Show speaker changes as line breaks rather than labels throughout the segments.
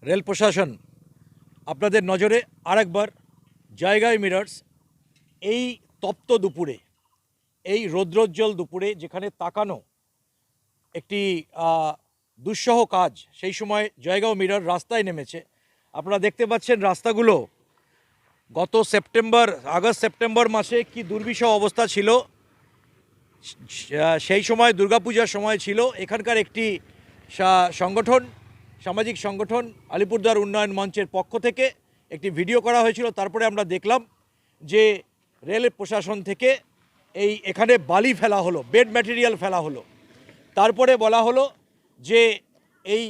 Rail প্রশাসন আপনাদের নজরে আরেকবার জায়গায় মিরার্স এই তপ্ত দুপুরে, এই রৌদ্রোজ্জ্বল দুপুরে যেখানে তাকানো একটি দুঃসহ কাজ, সেই সময় জয়গাঁও মিরর রাস্তায় নেমেছে। আপনারা দেখতে পাচ্ছেন রাস্তাগুলো গত আগস্ট সেপ্টেম্বর মাসে কি দুর্বিষহ অবস্থা ছিল। সেই সময় দুর্গাপূজার সময় ছিল। এখানকার একটি সামাজিক সংগঠন আলিপুরদুয়ার উন্নয়ন মঞ্চের পক্ষ থেকে একটি ভিডিও করা হয়েছিল। তারপরে আমরা দেখলাম যে রেল প্রশাসন থেকে এখানে বালি ফেলা হলো, বেড ম্যাটেরিয়াল ফেলা হলো। তারপরে বলা হলো যে এই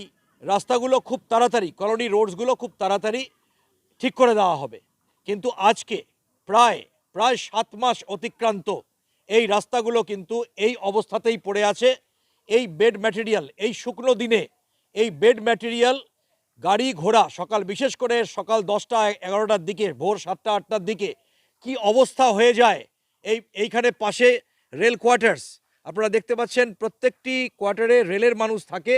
রাস্তাগুলো খুব তাড়াতাড়ি, কলোনি রোডসগুলো খুব তাড়াতাড়ি ঠিক করে দেওয়া হবে। কিন্তু আজকে প্রায় 7 মাস অতিক্রান্ত এই রাস্তাগুলো কিন্তু এই অবস্থাতেই পড়ে আছে। এই বেড ম্যাটেরিয়াল, এই শুকনো দিনে এই বেড ম্যাটেরিয়াল গাড়ি ঘোড়া বিশেষ করে সকাল 10টা 11টার দিকে, ভোর 7টা 8টার দিকে কি অবস্থা হয়ে যায়। এইখানে পাশে রেল কোয়ার্টার্স, আপনারা দেখতে পাচ্ছেন প্রত্যেকটি কোয়ার্টারে রেলের মানুষ থাকে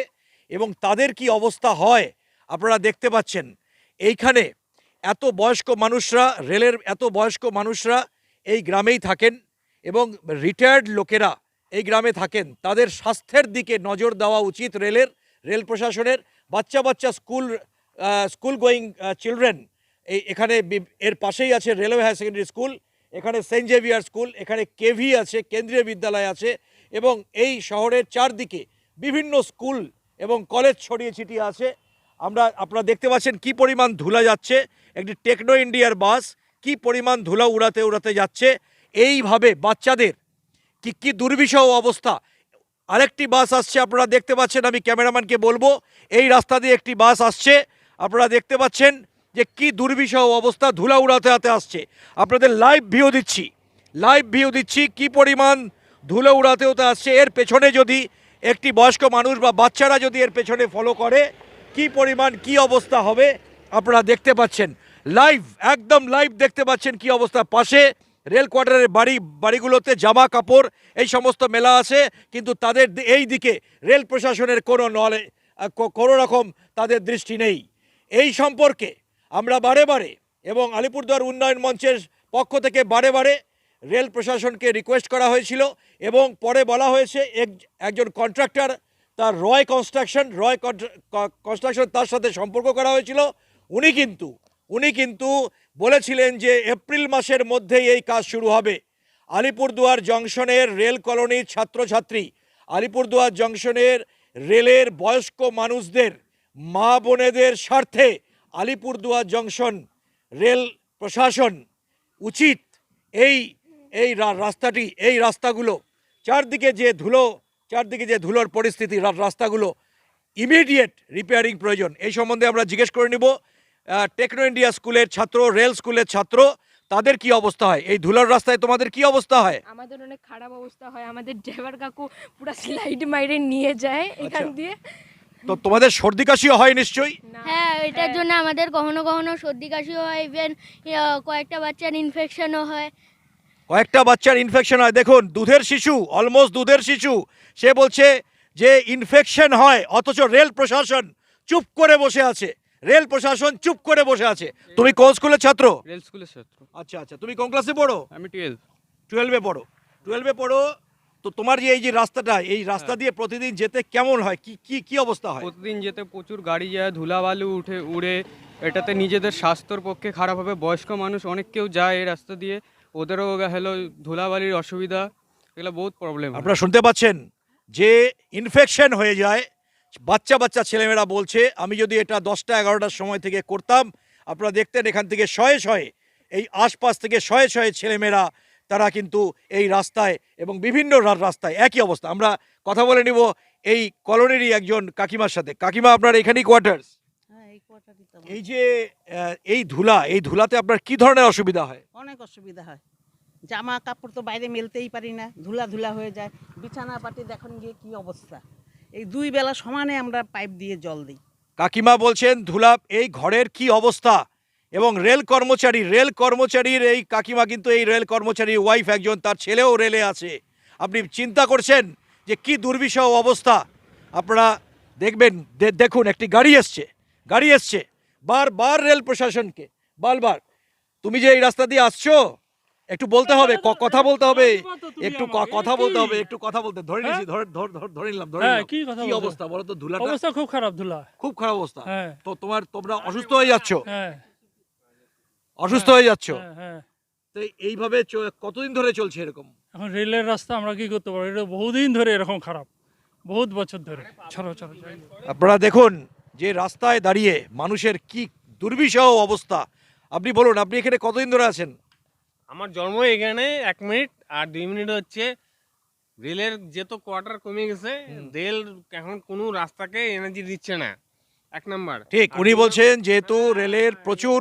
এবং তাদের কি অবস্থা হয় আপনারা দেখতে পাচ্ছেন। এইখানে এত বয়স্ক মানুষরা এই গ্রামেই থাকেন এবং রিটায়ার্ড লোকেরা এই গ্রামে থাকেন। তাদের স্বাস্থ্যের দিকে নজর দেওয়া উচিত রেল প্রশাসনের। বাচ্চা স্কুল গোয়িং চিলড্রেন এখানে, এর পাশেই আছে রেলওয়ে হায়ার সেকেন্ডারি স্কুল, এখানে সেন্ট জেভিয়ার স্কুল, এখানে কেভি আছে, কেন্দ্রীয় বিদ্যালয় আছে এবং এই শহরের চারদিকে বিভিন্ন স্কুল এবং কলেজ ছড়িয়ে ছিটিয়ে আছে। আপনারা দেখতে পাচ্ছেন কি পরিমাণ ধুলা যাচ্ছে। একটি টেকনো ইন্ডিয়ার বাস কি পরিমাণ ধুলা উড়াতে যাচ্ছে। এইভাবে বাচ্চাদের কি দুর্বিষহ অবস্থা। আরেকটি বাস আসছে, আপনারা দেখতে পাচ্ছেন। আমি ক্যামেরাম্যানকে বলবো এই রাস্তা দিয়ে একটি বাস আসছে, আপনারা দেখতে পাচ্ছেন যে কি দুর্বিষহ অবস্থা, ধুলা উড়াতে আসছে। আপনাদের লাইভ ভিউ দিচ্ছি কি পরিমাণ ধুলো উড়াতে আসছে। এর পেছনে যদি একটি বয়স্ক মানুষ বা বাচ্চারা যদি এর পেছনে ফলো করে কি পরিমাণ কি অবস্থা হবে আপনারা দেখতে পাচ্ছেন। একদম লাইভ দেখতে পাচ্ছেন কি অবস্থা। পাশে রেল কোয়ার্টারের বাড়িগুলোতে জামা কাপড় এই সমস্ত মেলা আছে, কিন্তু তাদের এই দিকে রেল প্রশাসনের কোনো রকম তাদের দৃষ্টি নেই। এই সম্পর্কে আমরা বারে এবং আলিপুরদুয়ার উন্নয়ন মঞ্চের পক্ষ থেকে বারে রেল প্রশাসনকে রিকোয়েস্ট করা হয়েছিল এবং পরে বলা হয়েছে একজন কন্ট্রাক্টর, তার রয় কনস্ট্রাকশন তার সাথে সম্পর্ক করা হয়েছিল। উনি কিন্তু বলেছিলেন যে এপ্রিল মাসের মধ্যেই এই কাজ শুরু হবে। আলিপুরদুয়ার জংশনের রেল কলোনির ছাত্রছাত্রী, আলিপুরদুয়ার জংশনের রেলের বয়স্ক মানুষদের, মা বোনেদের স্বার্থে আলিপুরদুয়ার জংশন রেল প্রশাসন উচিত এই রাস্তাগুলো চারদিকে যে ধুলোর পরিস্থিতি, রাস্তাগুলো ইমিডিয়েট রিপেয়ারিং প্রয়োজন। এই সম্বন্ধে আমরা জিজ্ঞেস করে নিব টেকনো ইন্ডিয়া স্কুলের ছাত্র, রেল স্কুলের ছাত্র, তাদের কি অবস্থা হয়। এই ধুলার রাস্তায় তোমাদের কি অবস্থা হয়?
আমাদের অনেক খারাপ অবস্থা হয়। আমাদের ড্রাইভার কাকু পুরো স্লাইড মাইরে নিয়ে যায় এখান দিয়ে।
তো তোমাদের সর্দি কাশিও হয় নিশ্চয়ই?
হ্যাঁ, এটার জন্য আমাদের কখনো কখনো সর্দি কাশিও হয়, ইভেন কয়েকটা বাচ্চার ইনফেকশনও হয়।
দেখুন, অলমোস্ট দুধের শিশু, সে বলছে যে ইনফেকশন হয়, অথচ রেল প্রশাসন চুপ করে বসে আছে। তুমি কোন স্কুলের ছাত্র?
রেল স্কুলের ছাত্র।
আচ্ছা, তুমি কোন ক্লাসে পড়ো?
আমি 12
12-এ পড়ো। তো তোমার যে এই যে রাস্তাটা, এই রাস্তা দিয়ে প্রতিদিন যেতে কেমন হয়, কি অবস্থা হয়?
প্রতিদিন যেতে প্রচুর গাড়ি যায়, ধুলাবালু উড়ে, এটাতে নিজেদের স্বাস্থ্যর পক্ষে খারাপ হবে। বয়স্ক মানুষ অনেক কেউ যায় এই রাস্তা দিয়ে, ওদেরও ধুলাবালির অসুবিধা, এগুলো বহুত প্রবলেম।
আপনারা শুনতে পাচ্ছেন যে ইনফেকশন হয়ে যায়। বাচ্চা ছেলেমেয়েরা বলছে আমি যদি এটা 10টা 11টার সময় থেকে করতাম, আপনারা দেখতেন এখান থেকে শয়ে এই আশপাশ থেকে শয়ে ছেলেমেয়েরা তারা কিন্তু এই রাস্তায় এবং বিভিন্ন রাস্তায় একই অবস্থা। আমরা কথা বলে নিব এই কলোনিরই একজন কাকিমার সাথে। কাকিমা, আপনার এখানেই কোয়ার্টার্স? এই যে এই ধুলাতে আপনার কি ধরনের অসুবিধা হয়?
অনেক অসুবিধা হয়। জামা কাপড় তো বাইরে মেলতেই পারি না, ধুলা হয়ে যায়। বিছানা পাটি দেখুন গিয়ে কি অবস্থা। এই 2 বেলা সমানে আমরা পাইপ দিয়ে জল দিই।
কাকিমা বলছেন ধুলা, এই ঘরের কি অবস্থা। এবং রেল কর্মচারীর এই কাকিমা কিন্তু এই রেল কর্মচারীর ওয়াইফ একজন, তার ছেলেও রেলে আছে। আপনি চিন্তা করছেন যে কি দুর্বিষহ অবস্থা। আপনারা দেখুন একটি গাড়ি এসছে, গাড়ি এসছে বারবার রেল প্রশাসনকে বারবার, তুমি যে এই রাস্তা দিয়ে আসছো একটু বলতে হবে, কথা বলতে হবে, একটু কথা বলতে হবে, একটু কথা বলতে ধরে নিয়েছি, ধরে নিলাম,
হ্যাঁ, কি কথা
কি
বলছো?
অবস্থা বলো তো? ধুলাটা
অবস্থা খুব খারাপ, ধুলা।
খুব খারাপ অবস্থা।
হ্যাঁ।
তো তোমরা অসুস্থ হয়ে যাচ্ছ,
হ্যাঁ,
অসুস্থ হয়ে যাচ্ছ।
হ্যাঁ, হ্যাঁ।
তো এইভাবে কতদিন ধরে চলছে এরকম?
এখন রেলের রাস্তা আমরা কি করতে পারি? এটা বহুদিন ধরে এরকম খারাপ, বহুত বছর ধরে। চলো চলো চলো।
আপনারা দেখুন যে রাস্তায় দাঁড়িয়ে মানুষের কি দুর্বিষহ অবস্থা। আপনি বলুন, আপনি এখানে কতদিন ধরে আছেন?
আমার জন্ম এখানে 1 মিনিট আর 2 মিনিট হচ্ছে। রেলের যেহেতু কোয়ার্টার কমে গেছে, রেল এখন কোনো রাস্তাকে এনার্জি দিচ্ছে না, 1 নাম্বার।
ঠিক, উনি বলছেন যেহেতু রেলের প্রচুর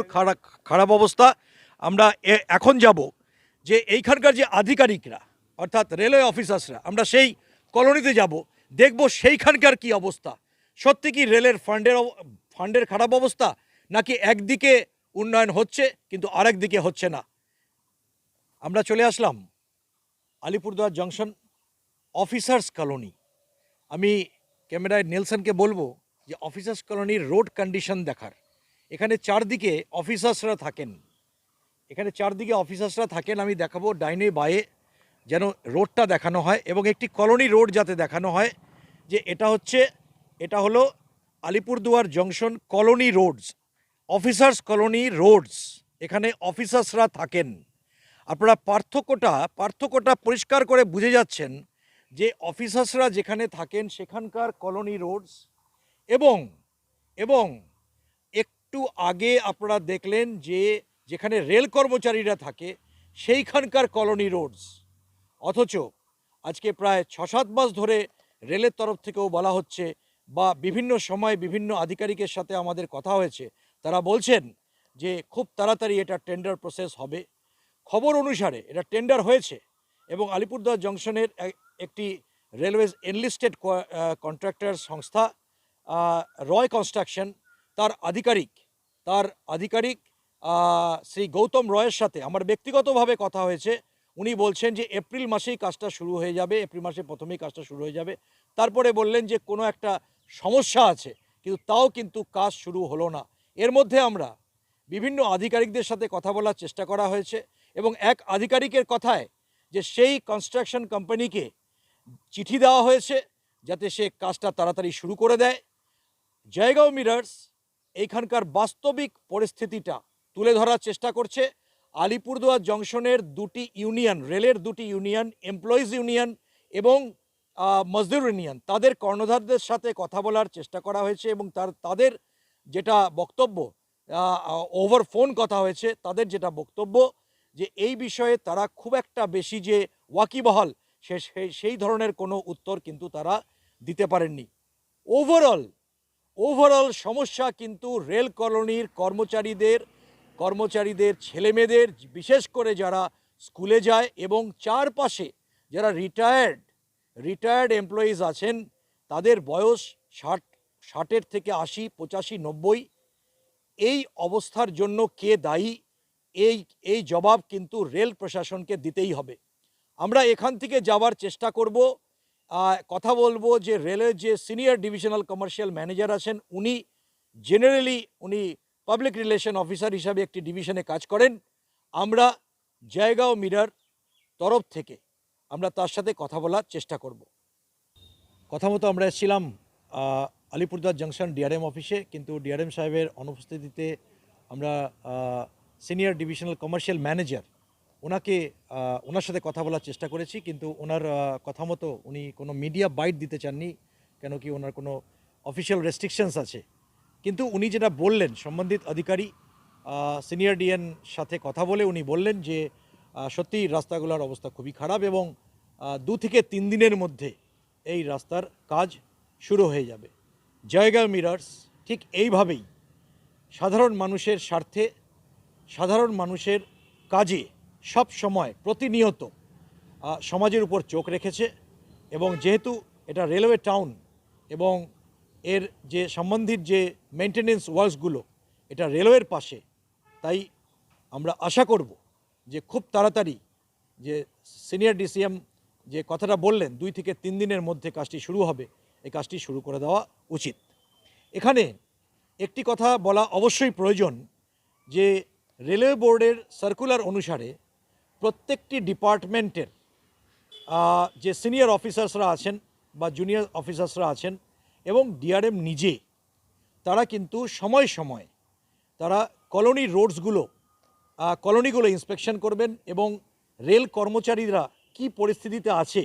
খারাপ অবস্থা। আমরা এখন যাব যে এইখানকার যে আধিকারিকরা অর্থাৎ রেলওয়ে অফিসার্সরা, আমরা সেই কলোনিতে যাব, দেখব সেইখানকার কি অবস্থা। সত্যি কি রেলের ফান্ডের খারাপ অবস্থা, নাকি একদিকে উন্নয়ন হচ্ছে কিন্তু আরেক দিকে হচ্ছে না? আমরা চলে আসলাম আলিপুরদুয়ার জংশন অফিসার্স কলোনি। আমি ক্যামেরায় নেলসনকে বলবো যে অফিসার্স কলোনির রোড কন্ডিশন দেখার। এখানে চারদিকে অফিসার্সরা থাকেন, আমি দেখাবো ডাইনে বায়ে যেন রোডটা দেখানো হয় এবং একটি কলোনি রোড যাতে দেখানো হয় যে এটা হলো Alipurduar junction colony roads, officers colony roads. এখানে অফিসার্সরা থাকেন। আপনারা পার্থক্যটা পরিষ্কার করে বুঝে যাচ্ছেন যে অফিসার্সরা যেখানে থাকেন সেখানকার কলোনি রোডস এবং একটু আগে আপনারা দেখলেন যে যেখানে রেল কর্মচারীরা থাকে সেইখানকার কলোনি রোডস। অথচ আজকে প্রায় 6-7 মাস ধরে রেলের তরফ থেকেও বলা হচ্ছে বা বিভিন্ন সময় বিভিন্ন আধিকারিকের সাথে আমাদের কথা হয়েছে, তারা বলছেন যে খুব তাড়াতাড়ি এটা টেন্ডার প্রসেস হবে। খবর অনুসারে এটা টেন্ডার হয়েছে এবং আলিপুরদুয়ার জংশনের একটি রেলওয়েজ এনলিস্টেড কন্ট্রাক্টর সংস্থা রয় কনস্ট্রাকশন, তার আধিকারিক শ্রী গৌতম রয়ের সাথে আমার ব্যক্তিগতভাবে কথা হয়েছে। উনি বলছেন যে এপ্রিল মাসেই কাজটা শুরু হয়ে যাবে, এপ্রিল মাসের প্রথমেই কাজটা শুরু হয়ে যাবে। তারপরে বললেন যে কোনো একটা সমস্যা আছে, কিন্তু তাও কিন্তু কাজ শুরু হলো না। এর মধ্যে আমরা বিভিন্ন আধিকারিকদের সাথে কথা বলার চেষ্টা করা হয়েছে এবং এক আধিকারিকের কথায় যে সেই কনস্ট্রাকশন কোম্পানিকে চিঠি দেওয়া হয়েছে যাতে সে কাজটা তাড়াতাড়ি শুরু করে দেয়। জয়গাঁও মিরার্স এইখানকার বাস্তবিক পরিস্থিতিটা তুলে ধরার চেষ্টা করছে। আলিপুরদুয়ার জংশনের রেলের দুটি ইউনিয়ন, এমপ্লয়িজ ইউনিয়ন এবং মজদুর ইউনিয়ন, তাদের কর্ণধারদের সাথে কথা বলার চেষ্টা করা হয়েছে এবং তাদের যেটা বক্তব্য, ওভার ফোন কথা হয়েছে, তাদের যেটা বক্তব্য যে এই বিষয়ে তারা খুব একটা বেশি যে ওয়াকিবহাল সেই ধরনের কোনো উত্তর কিন্তু তারা দিতে পারেননি। ওভারঅল সমস্যা কিন্তু রেল কলোনির কর্মচারীদের ছেলেমেয়েদের, বিশেষ করে যারা স্কুলে যায় এবং চারপাশে যারা রিটায়ার্ড এমপ্লয়িজ আছেন, তাদের বয়স 60 থেকে 80, 85, 90। এই অবস্থার জন্য কে দায়ী, এই জবাব কিন্তু রেল প্রশাসনকে দিতেই হবে। আমরা এখান থেকে যাওয়ার চেষ্টা করব, কথা বলবো যে রেলের যে সিনিয়র ডিভিশনাল কমার্শিয়াল ম্যানেজার আছেন, উনি পাবলিক রিলেশন অফিসার হিসাবে একটি ডিভিশনে কাজ করেন। আমরা জয়গাঁও মিরার তরফ থেকে আমরা তার সাথে কথা বলার চেষ্টা করব। কথা মতো আমরা এসেছিলাম আলিপুরদুয়ার জংশন ডিআরএম অফিসে, কিন্তু ডিআরএম সাহেবের অনুপস্থিতিতে আমরা সিনিয়র ডিভিশনাল কমার্শিয়াল ম্যানেজার ওনার সাথে কথা বলার চেষ্টা করেছি, কিন্তু ওনার কথা মতো উনি কোনো মিডিয়া বাইট দিতে চাননি, কেন কি ওনার কোনো অফিসিয়াল রেস্ট্রিকশনস আছে। কিন্তু উনি যেটা বললেন, সম্বন্ধিত অধিকারী সিনিয়র ডিএন সাথে কথা বলে উনি বললেন যে সত্যি রাস্তাগুলোর অবস্থা খুবই খারাপ এবং 2 থেকে 3 দিনের মধ্যে এই রাস্তার কাজ শুরু হয়ে যাবে। জয়গাঁও মিরার্স ঠিক এইভাবেই সাধারণ মানুষের স্বার্থে, সাধারণ মানুষের কাজে সব সময় প্রতিনিয়ত সমাজের উপর চোখ রেখেছে এবং যেহেতু এটা রেলওয়ে টাউন এবং এর যে সম্বন্ধিত যে মেনটেনেন্স ওয়ার্কসগুলো এটা রেলওয়ের পাশে, তাই আমরা আশা করব যে খুব তাড়াতাড়ি যে সিনিয়র ডিসিএম যে কথাটা বললেন 2 থেকে 3 দিনের মধ্যে কাজটি শুরু হবে, এই কাজটি শুরু করে দেওয়া উচিত। এখানে একটি কথা বলা অবশ্যই প্রয়োজন যে রেলওয়ে বোর্ডের সার্কুলার অনুসারে প্রত্যেকটি ডিপার্টমেন্টের যে সিনিয়র অফিসার্সরা আছেন বা জুনিয়র অফিসার্সরা আছেন এবং ডিআরএম নিজে তারা কিন্তু সময় সময় তারা কলোনি রোডসগুলো কলোনিগুলো ইন্সপেকশন করবেন এবং রেল কর্মচারীরা কি পরিস্থিতিতে আছে,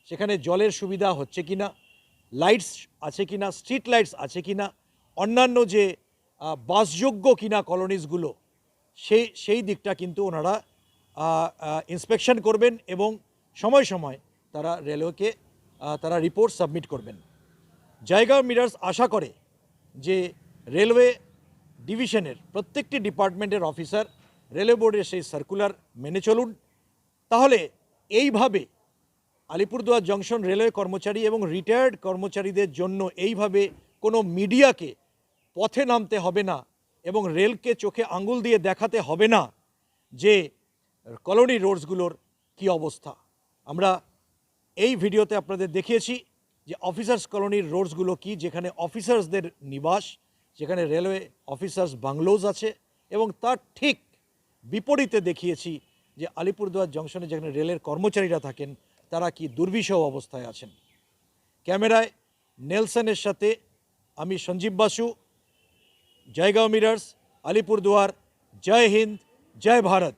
সেখানে জলের সুবিধা হচ্ছে কি না, লাইটস আছে কি না, স্ট্রিট লাইটস আছে কি না, অন্যান্য যে বাসযোগ্য কিনা কলোনিসগুলো সেই দিকটা কিন্তু ওনারা ইন্সপেকশন করবেন এবং সময় সময় তারা রেলওয়েকে তারা রিপোর্ট সাবমিট করবেন। জায়গা মিরার্স আশা করে যে রেলওয়ে ডিভিশনের প্রত্যেকটি ডিপার্টমেন্টের অফিসার রেলওয়ে বোর্ডের সেই সার্কুলার মেনে চলুন। তাহলে এইভাবে আলিপুরদুয়ার জংশন রেলওয়ে কর্মচারী এবং রিটায়ার্ড কর্মচারীদের জন্য এইভাবে কোনো মিডিয়াকে পথে নামতে হবে না এবং রেলকে চোখে আঙুল দিয়ে দেখাতে হবে না যে কলোনি রোডসগুলোর কি অবস্থা। আমরা এই ভিডিওতে আপনাদের দেখিয়েছি যে অফিসার্স কলোনির রোডসগুলো কি, যেখানে অফিসার্সদের নিবাস, যেখানে রেলওয়ে অফিসার্স বাংলোজ আছে, এবং তার ঠিক বিপরীতে দেখিয়েছি যে আলিপুরদুয়ার জংশনে যেখানে রেলের কর্মচারীরা থাকেন তারা কি দুর্বিষহ অবস্থায় আছেন। ক্যামেরায় নেলসনের সাথে আমি সঞ্জীব বাসু, জয়গাঁও মিরার্স, আলিপুরদুয়ার। জয় হিন্দ, জয় ভারত।